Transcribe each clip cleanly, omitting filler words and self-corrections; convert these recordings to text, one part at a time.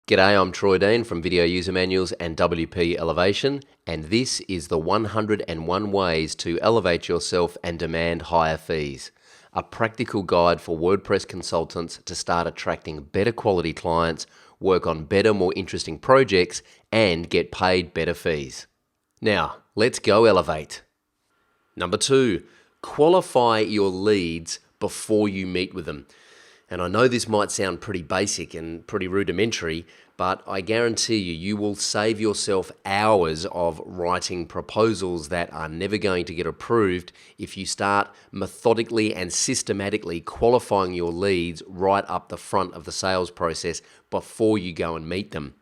G'day, I'm Troy Dean from Video User Manuals and WP Elevation, and this is the 101 Ways to Elevate Yourself and Demand Higher Fees, a practical guide for WordPress consultants to start attracting better quality clients, work on better, more interesting projects, and get paid better fees. Now, let's go elevate. Number 2, qualify your leads before you meet with them. And I know this might sound pretty basic and pretty rudimentary, but I guarantee you will save yourself hours of writing proposals that are never going to get approved if you start methodically and systematically qualifying your leads right up the front of the sales process before you go and meet them.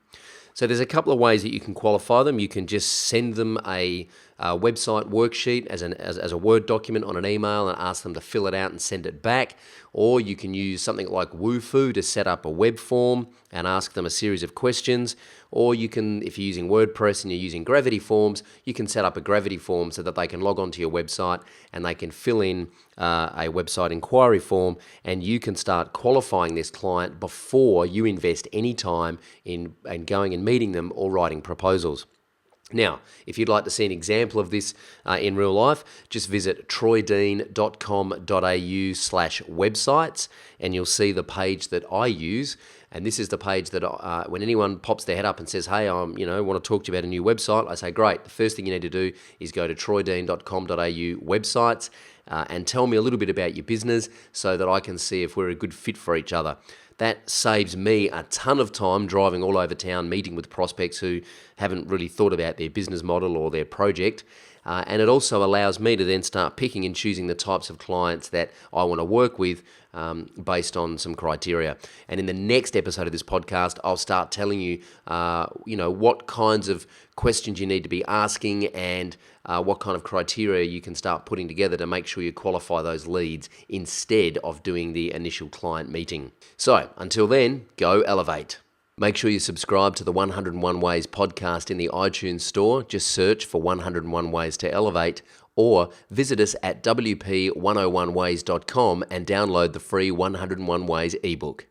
So there's a couple of ways that you can qualify them. You can just send them a website worksheet as a Word document on an email and ask them to fill it out and send it back. Or you can use something like Woofu to set up a web form and ask them a series of questions. Or you can, if you're using WordPress and you're using Gravity Forms, you can set up a Gravity form so that they can log onto your website and they can fill in a website inquiry form, and you can start qualifying this client before you invest any time in going and meeting them or writing proposals. Now, if you'd like to see an example of this in real life, just visit troydean.com.au/websites and you'll see the page that I use. And this is the page that when anyone pops their head up and says, hey, I want to talk to you about a new website, I say, great. The first thing you need to do is go to troydean.com.au websites and tell me a little bit about your business so that I can see if we're a good fit for each other. That saves me a ton of time driving all over town, meeting with prospects who haven't really thought about their business model or their project. And it also allows me to then start picking and choosing the types of clients that I want to work with based on some criteria. And in the next episode of this podcast, I'll start telling you, what kinds of questions you need to be asking and what kind of criteria you can start putting together to make sure you qualify those leads instead of doing the initial client meeting. So until then, go elevate. Make sure you subscribe to the 101 Ways podcast in the iTunes store. Just search for 101 Ways to Elevate, or visit us at wp101ways.com and download the free 101 Ways ebook.